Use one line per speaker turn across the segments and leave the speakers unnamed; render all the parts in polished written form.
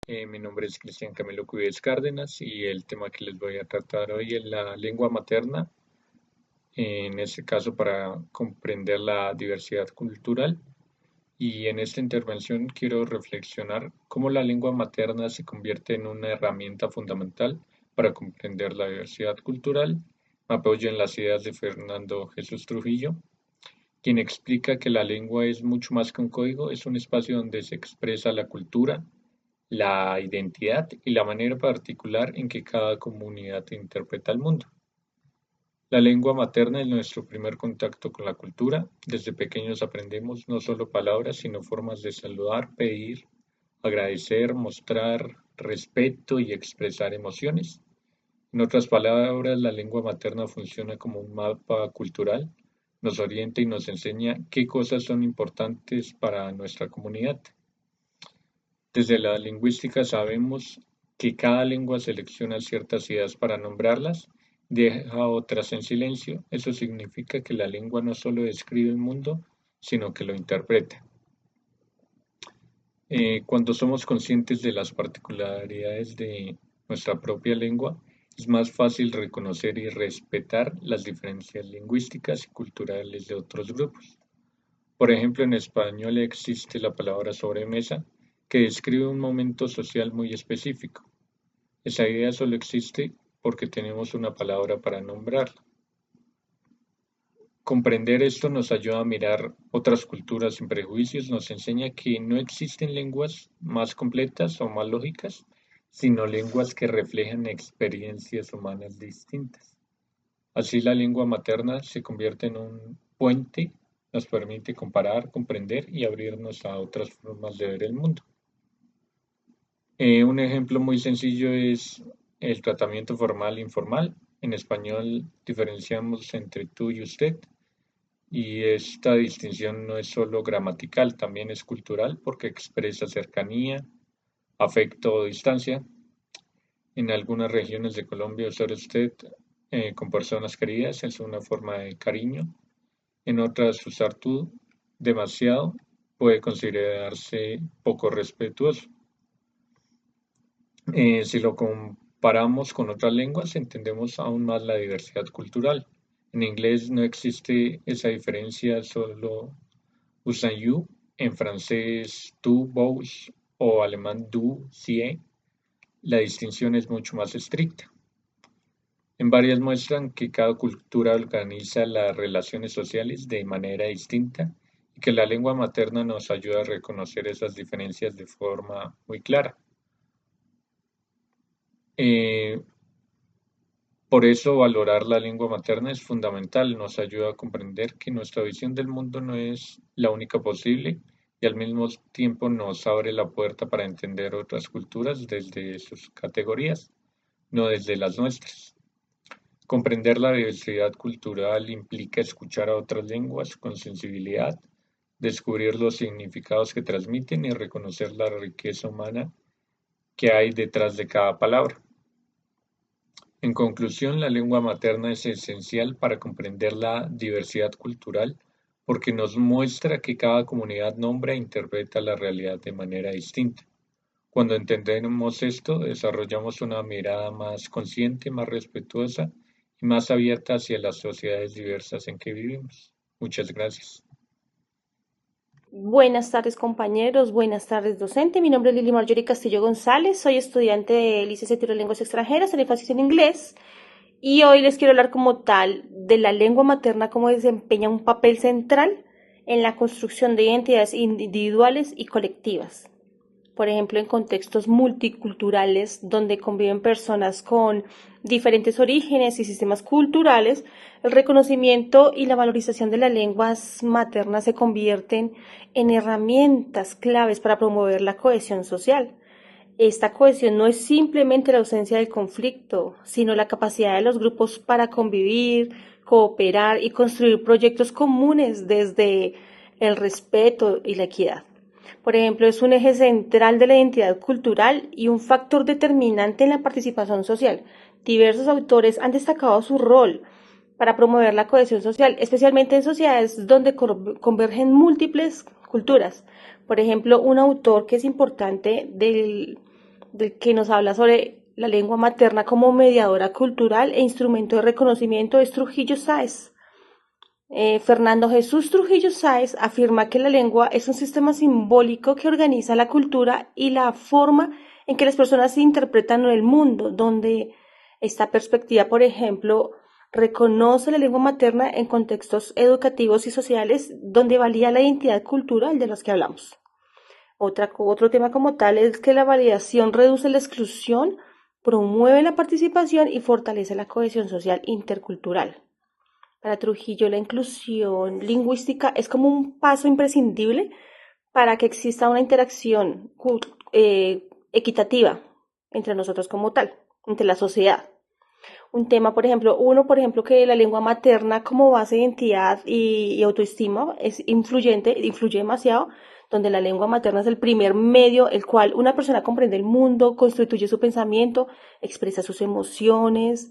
Mi nombre es Cristian Camilo Cuides Cárdenas y el tema que les voy a tratar hoy es la lengua materna, en este caso para comprender la diversidad cultural. Y en esta intervención quiero reflexionar cómo la lengua materna se convierte en una herramienta fundamental para comprender la diversidad cultural. Me apoyo en las ideas de Fernando Jesús Trujillo, quien explica que la lengua es mucho más que un código, es un espacio donde se expresa la cultura, la identidad y la manera particular en que cada comunidad interpreta el mundo. La lengua materna es nuestro primer contacto con la cultura. Desde pequeños aprendemos no solo palabras, sino formas de saludar, pedir, agradecer, mostrar respeto y expresar emociones. En otras palabras, la lengua materna funciona como un mapa cultural, nos orienta y nos enseña qué cosas son importantes para nuestra comunidad. Desde la lingüística sabemos que cada lengua selecciona ciertas ideas para nombrarlas, deja otras en silencio. Eso significa que la lengua no solo describe el mundo, sino que lo interpreta. Cuando somos conscientes de las particularidades de nuestra propia lengua, es más fácil reconocer y respetar las diferencias lingüísticas y culturales de otros grupos. Por ejemplo, en español existe la palabra sobremesa, que describe un momento social muy específico. Esa idea solo existe porque tenemos una palabra para nombrarla. Comprender esto nos ayuda a mirar otras culturas sin prejuicios, nos enseña que no existen lenguas más completas o más lógicas, sino lenguas que reflejan experiencias humanas distintas. Así la lengua materna se convierte en un puente, nos permite comparar, comprender y abrirnos a otras formas de ver el mundo. Un ejemplo muy sencillo es el tratamiento formal e informal. En español diferenciamos entre tú y usted, y esta distinción no es solo gramatical, también es cultural porque expresa cercanía, afecto o distancia. En algunas regiones de Colombia usar usted con personas queridas es una forma de cariño. En otras usar tú demasiado puede considerarse poco respetuoso. Si lo comparamos con otras lenguas, entendemos aún más la diversidad cultural. En inglés no existe esa diferencia, solo usan you. En francés, tú, vos, o alemán, du, sie. La distinción es mucho más estricta. En varias muestran que cada cultura organiza las relaciones sociales de manera distinta y que la lengua materna nos ayuda a reconocer esas diferencias de forma muy clara. Eh, Por eso valorar la lengua materna es fundamental, nos ayuda a comprender que nuestra visión del mundo no es la única posible y al mismo tiempo nos abre la puerta para entender otras culturas desde sus categorías, no desde las nuestras. Comprender la diversidad cultural implica escuchar a otras lenguas con sensibilidad, descubrir los significados que transmiten y reconocer la riqueza humana que hay detrás de cada palabra. En conclusión, la lengua materna es esencial para comprender la diversidad cultural porque nos muestra que cada comunidad nombra e interpreta la realidad de manera distinta. Cuando entendemos esto, desarrollamos una mirada más consciente, más respetuosa y más abierta hacia las sociedades diversas en que vivimos. Muchas gracias.
Buenas tardes compañeros, buenas tardes docente. Mi nombre es Lili Marjorie Castillo González, soy estudiante de licenciatura en lenguas extranjeras en énfasis en inglés y hoy les quiero hablar como tal de la lengua materna, cómo desempeña un papel central en la construcción de identidades individuales y colectivas. Por ejemplo, en contextos multiculturales donde conviven personas con diferentes orígenes y sistemas culturales, el reconocimiento y la valorización de las lenguas maternas se convierten en herramientas claves para promover la cohesión social. Esta cohesión no es simplemente la ausencia del conflicto, sino la capacidad de los grupos para convivir, cooperar y construir proyectos comunes desde el respeto y la equidad. Por ejemplo, es un eje central de la identidad cultural y un factor determinante en la participación social. Diversos autores han destacado su rol para promover la cohesión social, especialmente en sociedades donde convergen múltiples culturas. Por ejemplo, un autor que es importante del que nos habla sobre la lengua materna como mediadora cultural e instrumento de reconocimiento, es Trujillo Sáez. Fernando Jesús Trujillo Sáez afirma que la lengua es un sistema simbólico que organiza la cultura y la forma en que las personas interpretan el mundo, donde esta perspectiva, por ejemplo, reconoce la lengua materna en contextos educativos y sociales donde valía la identidad cultural de los que hablamos. Otro tema como tal es que la validación reduce la exclusión, promueve la participación y fortalece la cohesión social intercultural. Para Trujillo, la inclusión lingüística es como un paso imprescindible para que exista una interacción equitativa entre nosotros como tal, entre la sociedad. Un tema, por ejemplo, que la lengua materna como base de identidad y autoestima es influye demasiado, donde la lengua materna es el primer medio el cual una persona comprende el mundo, constituye su pensamiento, expresa sus emociones.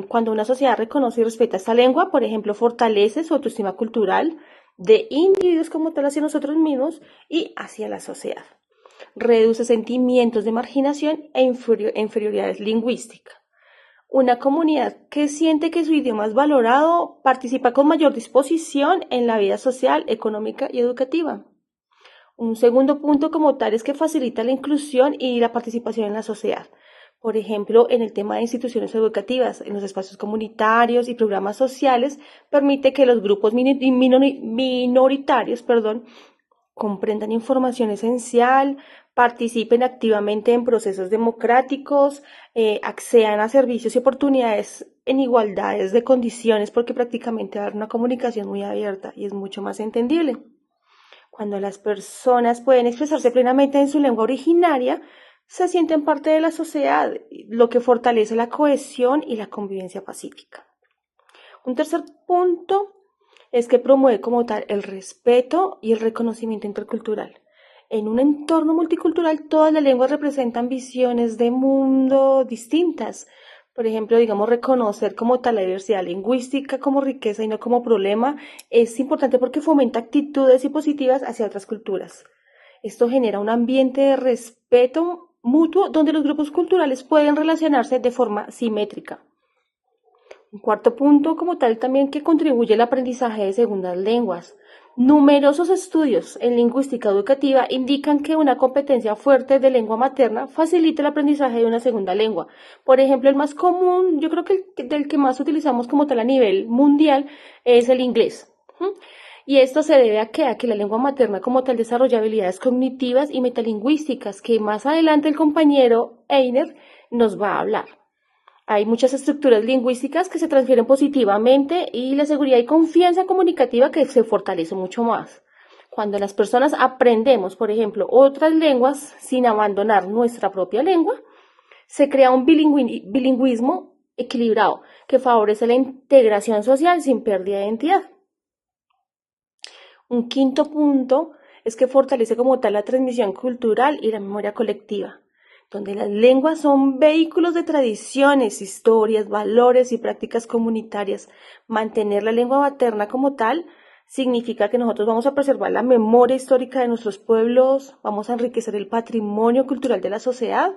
Cuando una sociedad reconoce y respeta esta lengua, por ejemplo, fortalece su autoestima cultural de individuos como tal hacia nosotros mismos y hacia la sociedad. Reduce sentimientos de marginación e inferioridad lingüística. Una comunidad que siente que su idioma es valorado participa con mayor disposición en la vida social, económica y educativa. Un segundo punto como tal es que facilita la inclusión y la participación en la sociedad. Por ejemplo, en el tema de instituciones educativas, en los espacios comunitarios y programas sociales, permite que los grupos minoritarios comprendan información esencial, participen activamente en procesos democráticos, accedan a servicios y oportunidades en igualdades de condiciones, porque prácticamente va a haber una comunicación muy abierta y es mucho más entendible. Cuando las personas pueden expresarse plenamente en su lengua originaria, se sienten parte de la sociedad, lo que fortalece la cohesión y la convivencia pacífica. Un tercer punto es que promueve como tal el respeto y el reconocimiento intercultural. En un entorno multicultural, todas las lenguas representan visiones de mundo distintas. Por ejemplo, reconocer como tal la diversidad lingüística como riqueza y no como problema es importante porque fomenta actitudes positivas hacia otras culturas. Esto genera un ambiente de respeto mutuo donde los grupos culturales pueden relacionarse de forma simétrica. Un cuarto punto como tal también que contribuye al aprendizaje de segundas lenguas. Numerosos estudios en lingüística educativa indican que una competencia fuerte de lengua materna facilita el aprendizaje de una segunda lengua. Por ejemplo, el más común, yo creo que del que más utilizamos como tal a nivel mundial es el inglés. Y esto se debe a que la lengua materna como tal desarrolla habilidades cognitivas y metalingüísticas que más adelante el compañero Einer nos va a hablar. Hay muchas estructuras lingüísticas que se transfieren positivamente y la seguridad y confianza comunicativa que se fortalece mucho más. Cuando las personas aprendemos, por ejemplo, otras lenguas sin abandonar nuestra propia lengua, se crea un bilingüismo equilibrado que favorece la integración social sin pérdida de identidad. Un quinto punto es que fortalece como tal la transmisión cultural y la memoria colectiva, donde las lenguas son vehículos de tradiciones, historias, valores y prácticas comunitarias. Mantener la lengua materna como tal significa que nosotros vamos a preservar la memoria histórica de nuestros pueblos, vamos a enriquecer el patrimonio cultural de la sociedad,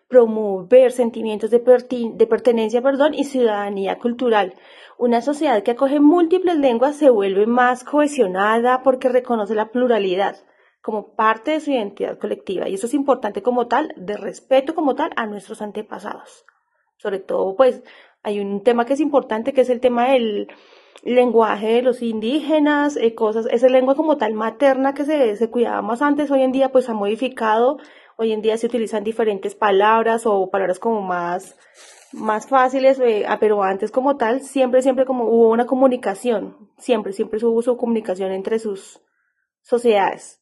promover sentimientos de pertenencia y ciudadanía cultural. Una sociedad que acoge múltiples lenguas se vuelve más cohesionada porque reconoce la pluralidad como parte de su identidad colectiva. Y eso es importante como tal, de respeto como tal a nuestros antepasados. Sobre todo, pues, hay un tema que es importante, que es el tema del lenguaje de los indígenas, esa lengua como tal materna que se cuidaba más antes, hoy en día pues ha modificado, hoy en día se utilizan diferentes palabras o palabras como más fáciles, pero antes como tal, siempre como hubo una comunicación, siempre hubo su comunicación entre sus sociedades.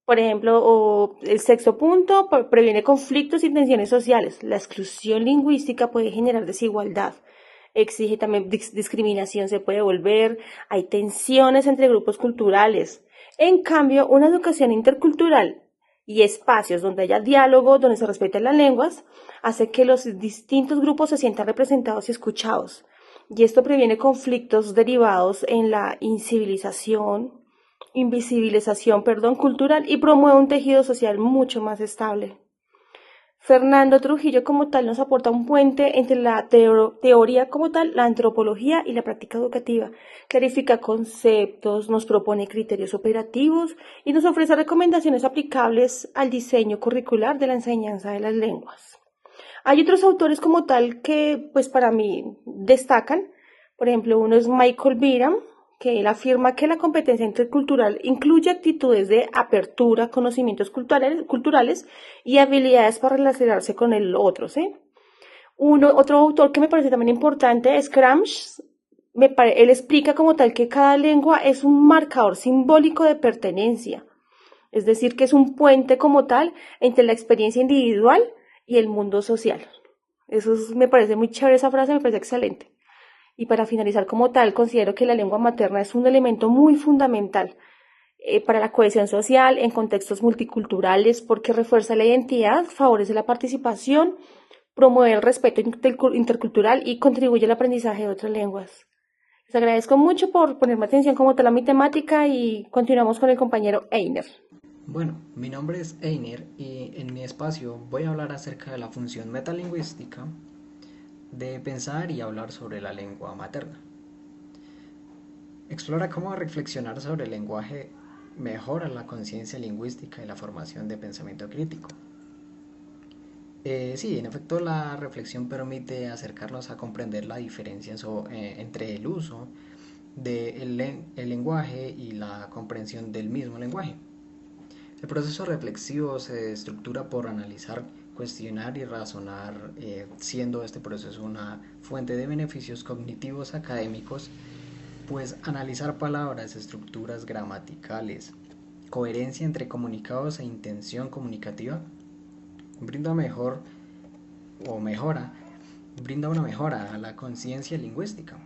Por ejemplo, el sexto punto, previene conflictos y tensiones sociales. La exclusión lingüística puede generar desigualdad, exige también discriminación, se puede volver, hay tensiones entre grupos culturales. En cambio, una educación intercultural y espacios donde haya diálogo, donde se respeten las lenguas, hace que los distintos grupos se sientan representados y escuchados. Y esto previene conflictos derivados en la invisibilización cultural y promueve un tejido social mucho más estable. Fernando Trujillo como tal nos aporta un puente entre la teoría como tal, la antropología y la práctica educativa. Clarifica conceptos, nos propone criterios operativos y nos ofrece recomendaciones aplicables al diseño curricular de la enseñanza de las lenguas. Hay otros autores como tal que pues para mí destacan. Por ejemplo, uno es Michael Biram, que él afirma que la competencia intercultural incluye actitudes de apertura, conocimientos culturales y habilidades para relacionarse con el otro, ¿sí? Otro autor que me parece también importante es Gramsci. Él explica como tal que cada lengua es un marcador simbólico de pertenencia, es decir, que es un puente como tal entre la experiencia individual y el mundo social. Me parece muy chévere esa frase, me parece excelente. Y para finalizar como tal, considero que la lengua materna es un elemento muy fundamental para la cohesión social en contextos multiculturales porque refuerza la identidad, favorece la participación, promueve el respeto intercultural y contribuye al aprendizaje de otras lenguas. Les agradezco mucho por ponerme atención como tal a mi temática y continuamos con el compañero Einer.
Bueno, mi nombre es Einer y en mi espacio voy a hablar acerca de la función metalingüística de pensar y hablar sobre la lengua materna. Explora cómo reflexionar sobre el lenguaje mejora la conciencia lingüística y la formación de pensamiento crítico. Sí, en efecto la reflexión permite acercarnos a comprender la diferencia entre el uso del lenguaje y la comprensión del mismo lenguaje. El proceso reflexivo se estructura por analizar, cuestionar y razonar, siendo este proceso una fuente de beneficios cognitivos académicos, pues analizar palabras, estructuras gramaticales, coherencia entre comunicados e intención comunicativa brinda mejor o mejora, brinda una mejora a la conciencia lingüística,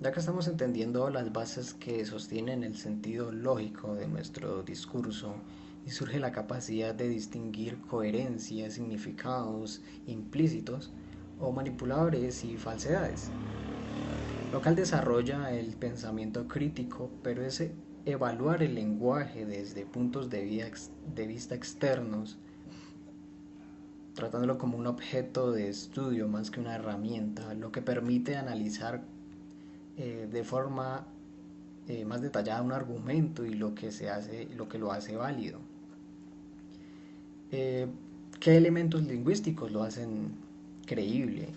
ya que estamos entendiendo las bases que sostienen el sentido lógico de nuestro discurso y surge la capacidad de distinguir coherencias, significados implícitos o manipuladores y falsedades. Lo cual desarrolla el pensamiento crítico, pero es evaluar el lenguaje desde puntos de vista externos, tratándolo como un objeto de estudio más que una herramienta, lo que permite analizar de forma más detallada un argumento y lo que lo hace válido. ¿Qué elementos lingüísticos lo hacen creíble?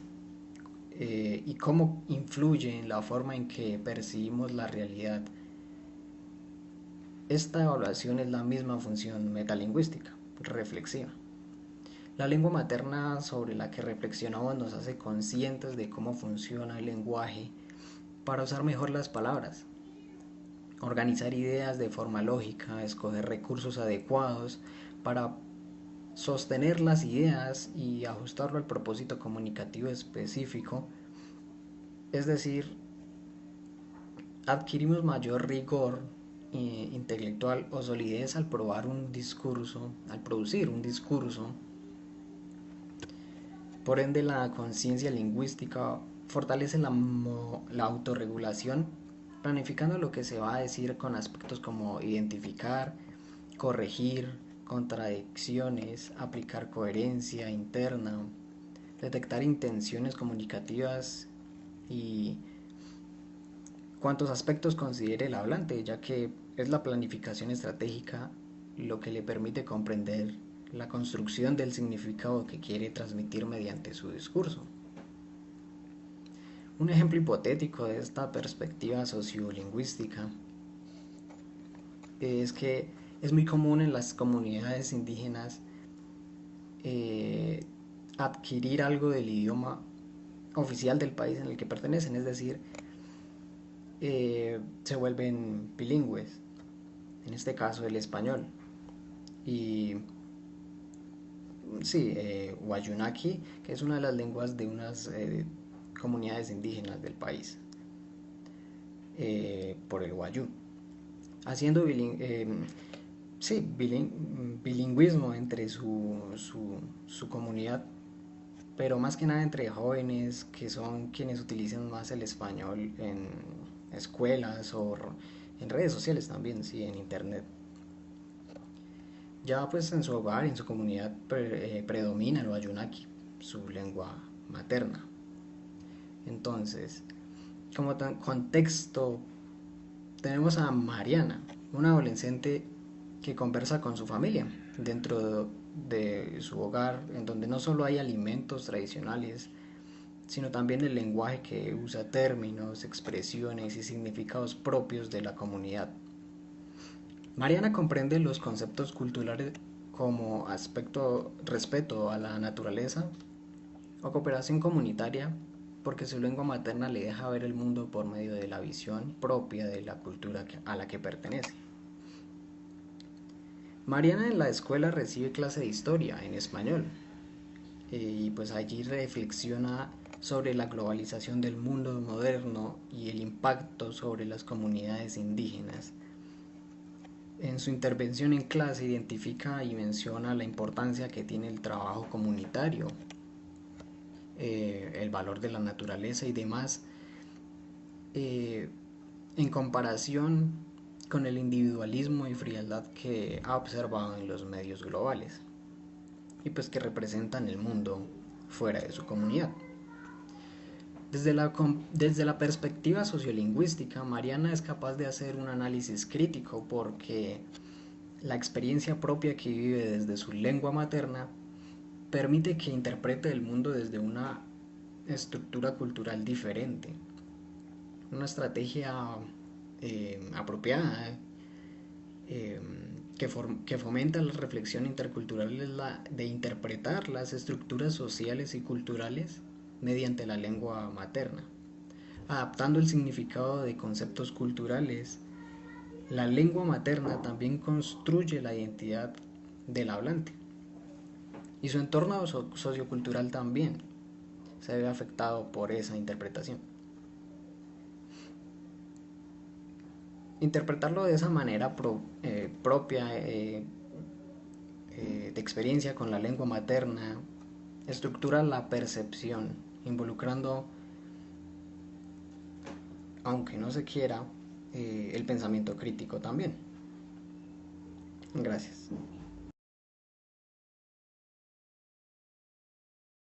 Y cómo influye en la forma en que percibimos la realidad. Esta evaluación es la misma función metalingüística, reflexiva. La lengua materna sobre la que reflexionamos nos hace conscientes de cómo funciona el lenguaje para usar mejor las palabras, organizar ideas de forma lógica, escoger recursos adecuados para sostener las ideas y ajustarlo al propósito comunicativo específico, es decir, adquirimos mayor rigor intelectual o solidez al producir un discurso. Por ende, la conciencia lingüística fortalece la autorregulación, planificando lo que se va a decir con aspectos como identificar, corregir contradicciones, aplicar coherencia interna, detectar intenciones comunicativas y cuantos aspectos considere el hablante, ya que es la planificación estratégica lo que le permite comprender la construcción del significado que quiere transmitir mediante su discurso. Un ejemplo hipotético de esta perspectiva sociolingüística es que es muy común en las comunidades indígenas adquirir algo del idioma oficial del país en el que pertenecen, es decir, se vuelven bilingües, en este caso el español. Y sí, Wayunaki, que es una de las lenguas de unas comunidades indígenas del país, por el Wayuu, haciendo sí, bilingüismo entre su comunidad, pero más que nada entre jóvenes que son quienes utilizan más el español en escuelas o en redes sociales también, sí, en internet. Ya pues en su hogar, en su comunidad predomina el Wayuunaki, su lengua materna. Entonces, como contexto, tenemos a Mariana, una adolescente que conversa con su familia dentro de su hogar, en donde no solo hay alimentos tradicionales, sino también el lenguaje que usa términos, expresiones y significados propios de la comunidad. Mariana comprende los conceptos culturales como aspecto respeto a la naturaleza o cooperación comunitaria, porque su lengua materna le deja ver el mundo por medio de la visión propia de la cultura a la que pertenece. Mariana en la escuela recibe clase de historia en español y pues allí reflexiona sobre la globalización del mundo moderno y el impacto sobre las comunidades indígenas. En su intervención en clase identifica y menciona la importancia que tiene el trabajo comunitario, el valor de la naturaleza y demás, eh, en comparación con el individualismo y frialdad que ha observado en los medios globales y pues que representan el mundo fuera de su comunidad. Desde la perspectiva sociolingüística, Mariana es capaz de hacer un análisis crítico porque la experiencia propia que vive desde su lengua materna permite que interprete el mundo desde una estructura cultural diferente, una estrategia apropiada eh, que fomenta la reflexión intercultural es la de interpretar las estructuras sociales y culturales mediante la lengua materna, adaptando el significado de conceptos culturales. La lengua materna también construye la identidad del hablante y su entorno sociocultural también se ve afectado por esa interpretación. Interpretarlo de esa manera propia de experiencia con la lengua materna estructura la percepción, involucrando, aunque no se quiera, el pensamiento crítico también. Gracias.